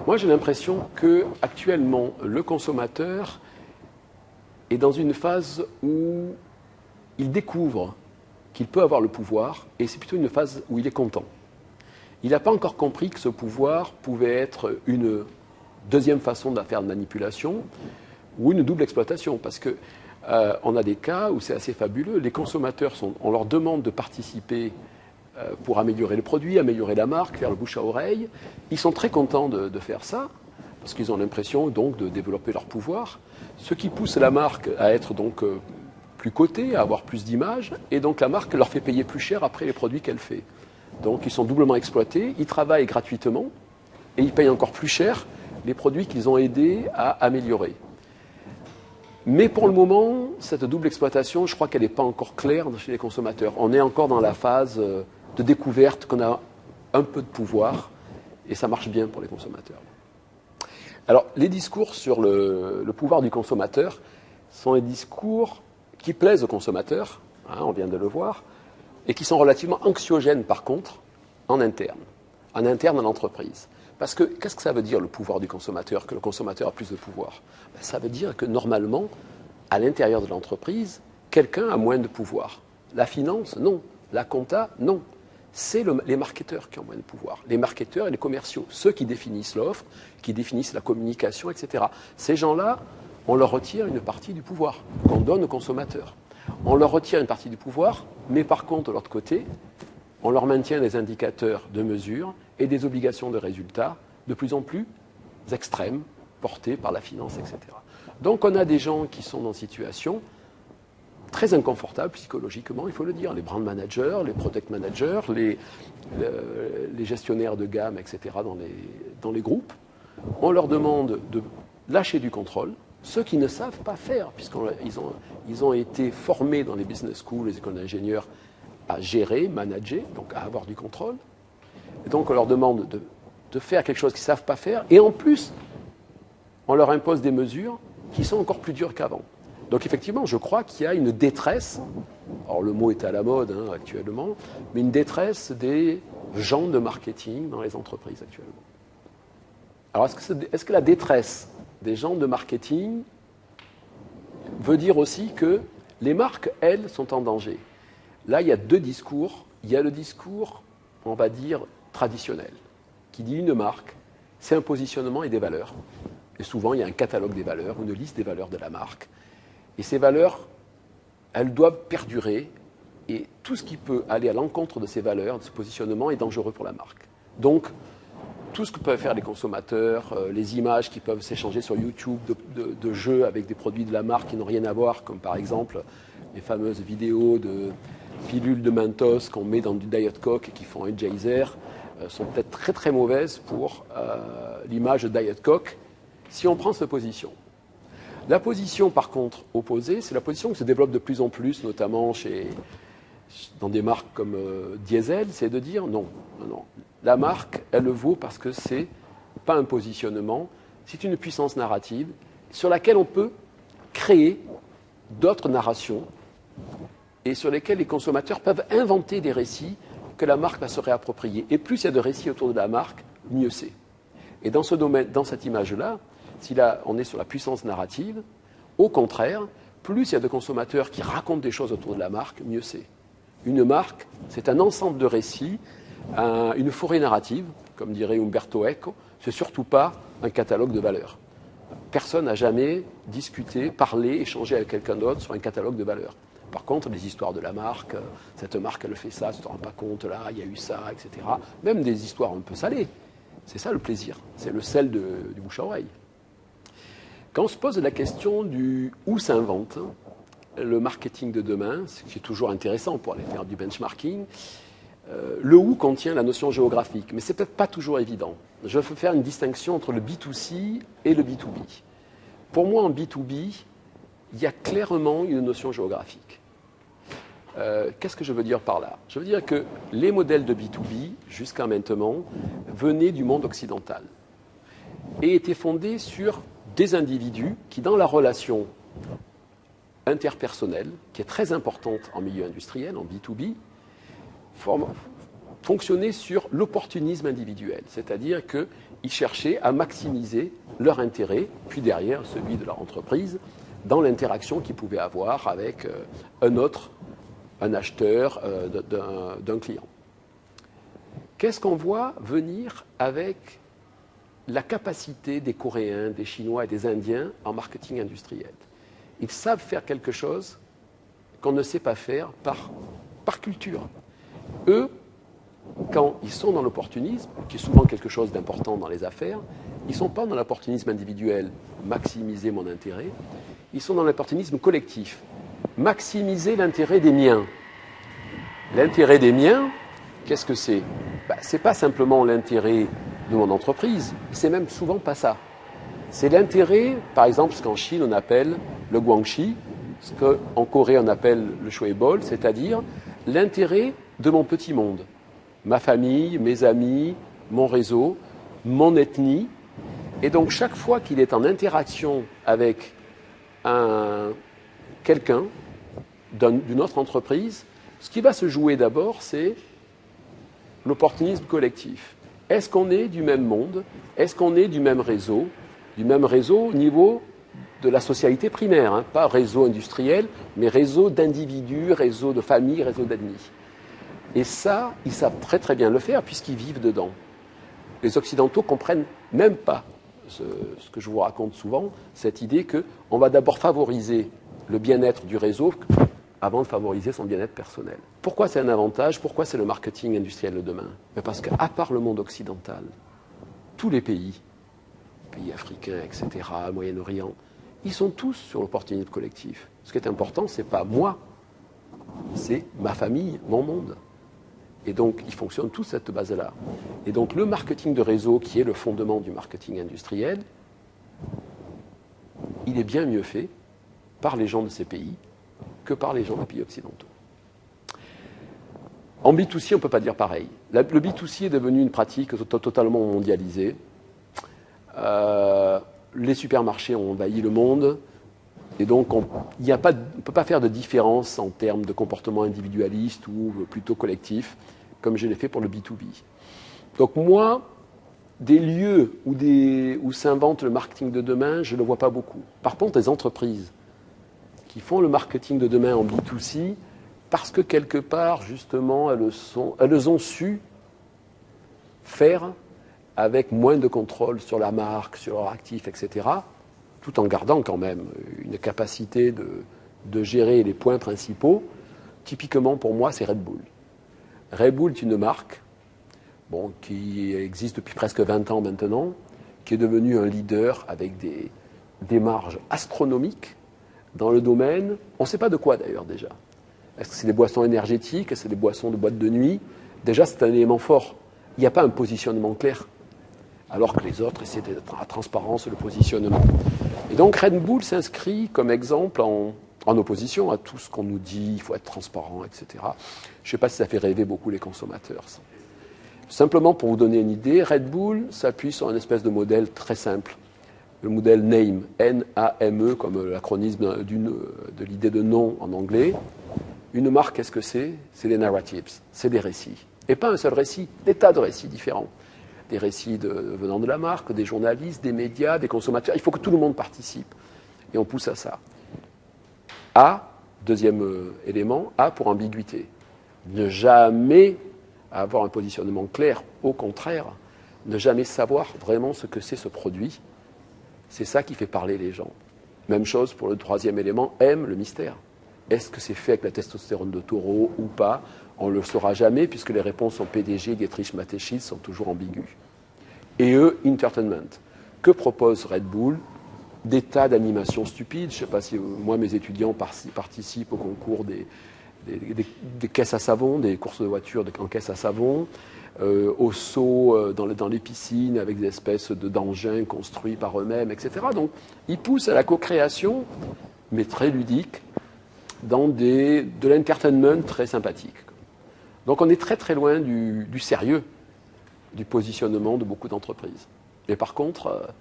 Moi, j'ai l'impression qu'actuellement, le consommateur est dans une phase où il découvre qu'il peut avoir le pouvoir, et c'est plutôt une phase où il est content. Il n'a pas encore compris que ce pouvoir pouvait être une deuxième façon de faire de manipulation ou une double exploitation, parce que on a des cas où c'est assez fabuleux. Les consommateurs, on leur demande de participer pour améliorer le produit, améliorer la marque, faire le bouche à oreille. Ils sont très contents de faire ça, parce qu'ils ont l'impression donc de développer leur pouvoir, ce qui pousse la marque à être donc plus cotée, à avoir plus d'images, et donc la marque leur fait payer plus cher après les produits qu'elle fait. Donc ils sont doublement exploités, ils travaillent gratuitement, et ils payent encore plus cher les produits qu'ils ont aidés à améliorer. Mais pour le moment, cette double exploitation, je crois qu'elle n'est pas encore claire chez les consommateurs. On est encore dans la phase de découverte qu'on a un peu de pouvoir, et ça marche bien pour les consommateurs. Alors, les discours sur le pouvoir du consommateur sont des discours qui plaisent aux consommateurs, hein, on vient de le voir, et qui sont relativement anxiogènes par contre en interne à l'entreprise. Parce que qu'est-ce que ça veut dire le pouvoir du consommateur, que le consommateur a plus de pouvoir? Ça veut dire que normalement, à l'intérieur de l'entreprise, quelqu'un a moins de pouvoir. La finance, non. La compta, non. C'est les marketeurs qui ont moins de pouvoir. Les marketeurs et les commerciaux, ceux qui définissent l'offre, qui définissent la communication, etc. Ces gens-là, on leur retire une partie du pouvoir qu'on donne aux consommateurs. On leur retire une partie du pouvoir, mais par contre, de l'autre côté, on leur maintient des indicateurs de mesure et des obligations de résultats de plus en plus extrêmes, portées par la finance, etc. Donc on a des gens qui sont dans une situation très inconfortable psychologiquement, il faut le dire. Les brand managers, les product managers, les gestionnaires de gamme, etc. dans les groupes. On leur demande de lâcher du contrôle, ceux qui ne savent pas faire, puisqu'ils ont été formés dans les business schools, les écoles d'ingénieurs, à gérer, manager, donc à avoir du contrôle. Et donc on leur demande de faire quelque chose qu'ils ne savent pas faire, et en plus, on leur impose des mesures qui sont encore plus dures qu'avant. Donc effectivement, je crois qu'il y a une détresse, alors le mot est à la mode hein, actuellement, mais une détresse des gens de marketing dans les entreprises actuellement. Alors est-ce que la détresse des gens de marketing veut dire aussi que les marques, elles, sont en danger? Là, il y a deux discours. Il y a le discours, on va dire, traditionnel, qui dit une marque, c'est un positionnement et des valeurs. Et souvent, il y a un catalogue des valeurs, une liste des valeurs de la marque. Et ces valeurs, elles doivent perdurer. Et tout ce qui peut aller à l'encontre de ces valeurs, de ce positionnement, est dangereux pour la marque. Donc, tout ce que peuvent faire les consommateurs, les images qui peuvent s'échanger sur YouTube de jeux avec des produits de la marque qui n'ont rien à voir, comme par exemple les fameuses vidéos de pilules de Mentos qu'on met dans du Diet Coke et qui font un geyser, sont peut-être très très mauvaises pour l'image de Diet Coke si on prend cette position. La position, par contre, opposée, c'est la position qui se développe de plus en plus, notamment dans des marques comme Diesel, c'est de dire non. La marque, elle le vaut parce que c'est pas un positionnement, c'est une puissance narrative sur laquelle on peut créer d'autres narrations et sur lesquelles les consommateurs peuvent inventer des récits que la marque va se réapproprier. Et plus il y a de récits autour de la marque, mieux c'est. Et dans ce domaine, dans cette image-là, si là on est sur la puissance narrative, au contraire, plus il y a de consommateurs qui racontent des choses autour de la marque, mieux c'est. Une marque, c'est un ensemble de récits, une forêt narrative, comme dirait Umberto Eco, c'est surtout pas un catalogue de valeurs. Personne n'a jamais discuté, parlé, échangé avec quelqu'un d'autre sur un catalogue de valeurs. Par contre, les histoires de la marque, cette marque, elle fait ça, tu ne te rends pas compte, là, il y a eu ça, etc. Même des histoires un peu salées. C'est ça le plaisir, c'est le sel du bouche à oreille. Quand on se pose la question du où s'invente le marketing de demain, ce qui est toujours intéressant pour aller faire du benchmarking, le où contient la notion géographique, mais ce n'est peut-être pas toujours évident. Je veux faire une distinction entre le B2C et le B2B. Pour moi, en B2B, il y a clairement une notion géographique. Qu'est-ce que je veux dire par là? Je veux dire que les modèles de B2B, jusqu'à maintenant, venaient du monde occidental et étaient fondés sur des individus qui, dans la relation interpersonnelle, qui est très importante en milieu industriel, en B2B, fonctionnaient sur l'opportunisme individuel, c'est-à-dire qu'ils cherchaient à maximiser leur intérêt, puis derrière celui de leur entreprise, dans l'interaction qu'ils pouvaient avoir avec un autre, un acheteur d'un client. Qu'est-ce qu'on voit venir avec la capacité des Coréens, des Chinois et des Indiens en marketing industriel? Ils savent faire quelque chose qu'on ne sait pas faire par culture. Eux, quand ils sont dans l'opportunisme, qui est souvent quelque chose d'important dans les affaires, ils ne sont pas dans l'opportunisme individuel, maximiser mon intérêt, ils sont dans l'opportunisme collectif, maximiser l'intérêt des miens. L'intérêt des miens, qu'est-ce que c'est? Ce n'est pas simplement l'intérêt de mon entreprise, c'est même souvent pas ça. C'est l'intérêt, par exemple, ce qu'en Chine on appelle le guangxi, ce qu'en Corée on appelle le shuebol, c'est-à-dire l'intérêt de mon petit monde. Ma famille, mes amis, mon réseau, mon ethnie. Et donc chaque fois qu'il est en interaction avec quelqu'un d'une autre entreprise, ce qui va se jouer d'abord, c'est l'opportunisme collectif. Est-ce qu'on est du même monde? Est-ce qu'on est du même réseau? Du même réseau au niveau de la socialité primaire, hein, pas réseau industriel, mais réseau d'individus, réseau de familles, réseau d'ennemis. Et ça, ils savent très très bien le faire puisqu'ils vivent dedans. Les Occidentaux ne comprennent même pas ce que je vous raconte souvent, cette idée qu'on va d'abord favoriser le bien-être du réseau avant de favoriser son bien-être personnel. Pourquoi c'est un avantage? Pourquoi c'est le marketing industriel de demain? Parce qu'à part le monde occidental, tous les pays africains, etc., Moyen-Orient, ils sont tous sur l'opportunisme collectif. Ce qui est important, ce n'est pas moi, c'est ma famille, mon monde. Et donc, ils fonctionnent tous cette base-là. Et donc, le marketing de réseau, qui est le fondement du marketing industriel, il est bien mieux fait par les gens de ces pays que par les gens des pays occidentaux. En B2C, on ne peut pas dire pareil. Le B2C est devenu une pratique totalement mondialisée. Les supermarchés ont envahi le monde. Et donc, on ne peut pas faire de différence en termes de comportement individualiste ou plutôt collectif, comme je l'ai fait pour le B2B. Donc moi, des lieux où s'invente le marketing de demain, je ne le vois pas beaucoup. Par contre, des entreprises qui font le marketing de demain en B2C, parce que quelque part, justement, elles ont su faire avec moins de contrôle sur la marque, sur leur actif, etc., tout en gardant quand même une capacité de gérer les points principaux. Typiquement, pour moi, c'est Red Bull. Red Bull est une marque qui existe depuis presque 20 ans maintenant, qui est devenue un leader avec des marges astronomiques dans le domaine. On ne sait pas de quoi d'ailleurs déjà. Est-ce que c'est des boissons énergétiques? Est-ce que c'est des boissons de boîte de nuit? Déjà, c'est un élément fort. Il n'y a pas un positionnement clair, alors que les autres essaient d'être à transparence le positionnement. Et donc Red Bull s'inscrit comme exemple en opposition à tout ce qu'on nous dit, il faut être transparent, etc. Je ne sais pas si ça fait rêver beaucoup les consommateurs. Ça. Simplement pour vous donner une idée, Red Bull s'appuie sur une espèce de modèle très simple. Le modèle NAME, N-A-M-E, comme l'acronyme de l'idée de nom en anglais. Une marque, qu'est-ce que c'est? C'est des narratives, c'est des récits. Et pas un seul récit, des tas de récits différents. Des récits venant de la marque, des journalistes, des médias, des consommateurs. Il faut que tout le monde participe. Et on pousse à ça. A, deuxième élément, A pour ambiguïté. Ne jamais avoir un positionnement clair, au contraire, ne jamais savoir vraiment ce que c'est ce produit. C'est ça qui fait parler les gens. Même chose pour le troisième élément, M, le mystère. Est-ce que c'est fait avec la testostérone de taureau ou pas? On ne le saura jamais puisque les réponses en PDG, Dietrich Mateschitz sont toujours ambiguës. Et eux, entertainment. Que propose Red Bull? Des tas d'animations stupides. Je ne sais pas si moi, mes étudiants participent au concours des caisses à savon, des courses de voitures en caisses à savon, au saut dans les piscines avec des espèces d'engins construits par eux-mêmes, etc. Donc, ils poussent à la co-création, mais très ludique, dans de l'entertainment très sympathique. Donc on est très très loin du sérieux du positionnement de beaucoup d'entreprises. Mais par contre,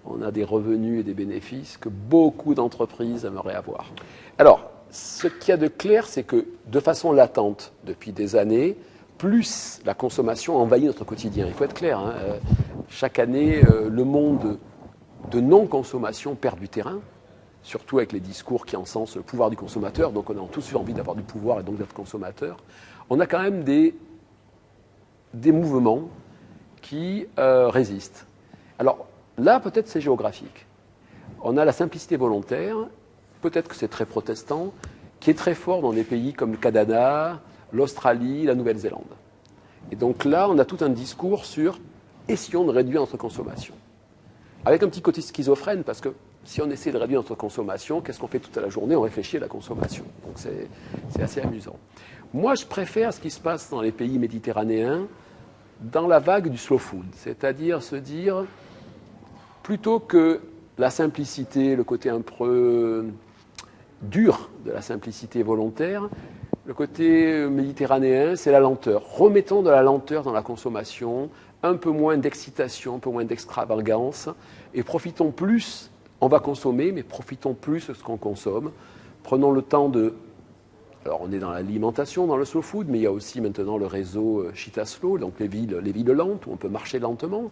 on a des revenus et des bénéfices que beaucoup d'entreprises aimeraient avoir. Alors, ce qu'il y a de clair, c'est que de façon latente, depuis des années, plus la consommation envahit notre quotidien. Il faut être clair, hein, chaque année, le monde de non-consommation perd du terrain, surtout avec les discours qui encensent le pouvoir du consommateur. Donc on a tous envie d'avoir du pouvoir et donc d'être consommateur. On a quand même des mouvements qui résistent. Alors là, peut-être c'est géographique. On a la simplicité volontaire, peut-être que c'est très protestant, qui est très fort dans des pays comme le Canada, l'Australie, la Nouvelle-Zélande. Et donc là, on a tout un discours sur essayons de réduire notre consommation. Avec un petit côté schizophrène, parce que si on essaie de réduire notre consommation, qu'est-ce qu'on fait toute la journée? On réfléchit à la consommation. Donc c'est assez amusant. Moi, je préfère ce qui se passe dans les pays méditerranéens, dans la vague du slow food. C'est-à-dire se dire, plutôt que la simplicité, le côté un peu dur de la simplicité volontaire, le côté méditerranéen, c'est la lenteur. Remettons de la lenteur dans la consommation, un peu moins d'excitation, un peu moins d'extravagance, et profitons plus, on va consommer, mais profitons plus de ce qu'on consomme. Prenons le temps de... Alors on est dans l'alimentation, dans le slow food, mais il y a aussi maintenant le réseau Chita Slow, donc les villes lentes, où on peut marcher lentement.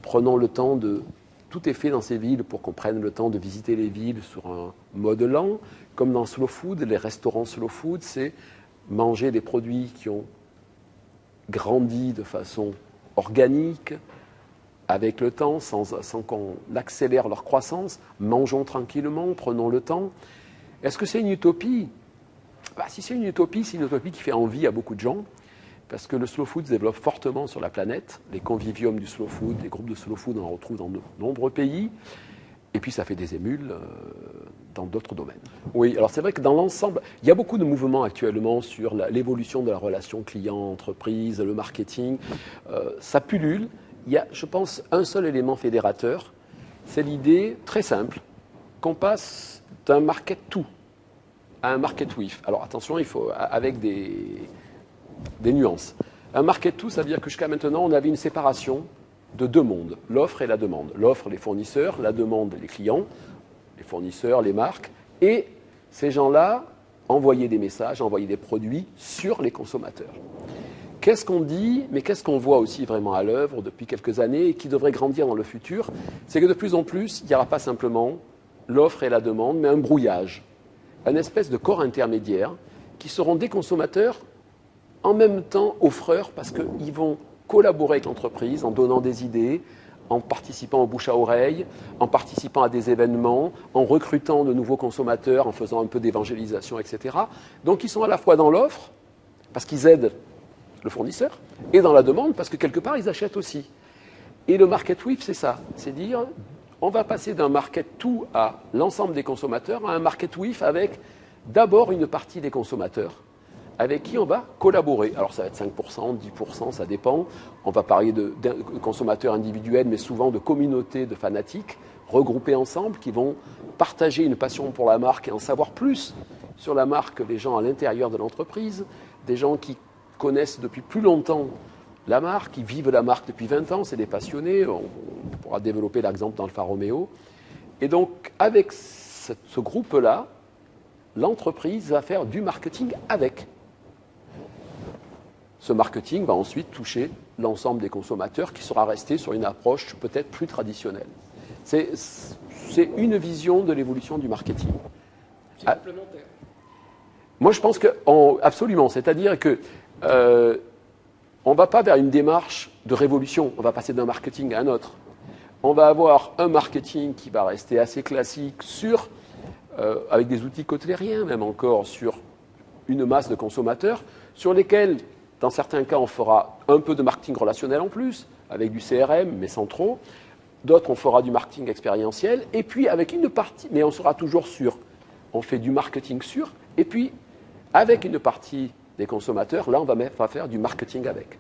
Prenons le temps de... Tout est fait dans ces villes pour qu'on prenne le temps de visiter les villes sur un mode lent. Comme dans slow food, les restaurants slow food, c'est manger des produits qui ont grandi de façon organique, avec le temps, sans qu'on accélère leur croissance. Mangeons tranquillement, prenons le temps. Est-ce que c'est une utopie? Si c'est une utopie qui fait envie à beaucoup de gens, parce que le slow food se développe fortement sur la planète. Les conviviums du slow food, les groupes de slow food, on en retrouve dans de nombreux pays. Et puis ça fait des émules dans d'autres domaines. Oui, alors c'est vrai que dans l'ensemble, il y a beaucoup de mouvements actuellement sur l'évolution de la relation client-entreprise, le marketing. Ça pullule. Il y a, je pense, un seul élément fédérateur. C'est l'idée très simple qu'on passe d'un market to à un market with. Alors attention, il faut avec des nuances. Un market to, ça veut dire que jusqu'à maintenant, on avait une séparation de deux mondes, l'offre et la demande. L'offre, les fournisseurs, la demande, les clients, les fournisseurs, les marques. Et ces gens-là envoyaient des messages, envoyaient des produits sur les consommateurs. Qu'est-ce qu'on dit, mais qu'est-ce qu'on voit aussi vraiment à l'œuvre depuis quelques années et qui devrait grandir dans le futur? C'est que de plus en plus, il n'y aura pas simplement l'offre et la demande, mais un brouillage, une espèce de corps intermédiaire qui seront des consommateurs en même temps offreurs parce qu'ils vont collaborer avec l'entreprise en donnant des idées, en participant au bouche à oreille, en participant à des événements, en recrutant de nouveaux consommateurs, en faisant un peu d'évangélisation, etc. Donc ils sont à la fois dans l'offre, parce qu'ils aident le fournisseur, et dans la demande, parce que quelque part, ils achètent aussi. Et le market with, c'est ça. C'est dire, on va passer d'un market to à l'ensemble des consommateurs à un market with avec d'abord une partie des consommateurs avec qui on va collaborer. Alors ça va être 5%, 10%, ça dépend. On va parler de consommateurs individuels, mais souvent de communautés de fanatiques regroupés ensemble qui vont partager une passion pour la marque et en savoir plus sur la marque que les gens à l'intérieur de l'entreprise, des gens qui connaissent depuis plus longtemps la marque, qui vivent la marque depuis 20 ans, c'est des passionnés, on pourra développer l'exemple dans le Alfa Romeo. Et donc avec ce groupe-là, l'entreprise va faire du marketing avec. Ce marketing va ensuite toucher l'ensemble des consommateurs qui sera resté sur une approche peut-être plus traditionnelle. C'est une vision de l'évolution du marketing. C'est complémentaire. Moi, je pense que absolument. C'est-à-dire que on ne va pas vers une démarche de révolution. On va passer d'un marketing à un autre. On va avoir un marketing qui va rester assez classique avec des outils cotélériens, même encore sur une masse de consommateurs, sur lesquels, dans certains cas, on fera un peu de marketing relationnel en plus, avec du CRM, mais sans trop. D'autres, on fera du marketing expérientiel. Et puis, avec une partie, mais on sera toujours sur, on fait du marketing sur. Et puis, avec une partie des consommateurs, là, on va faire du marketing avec.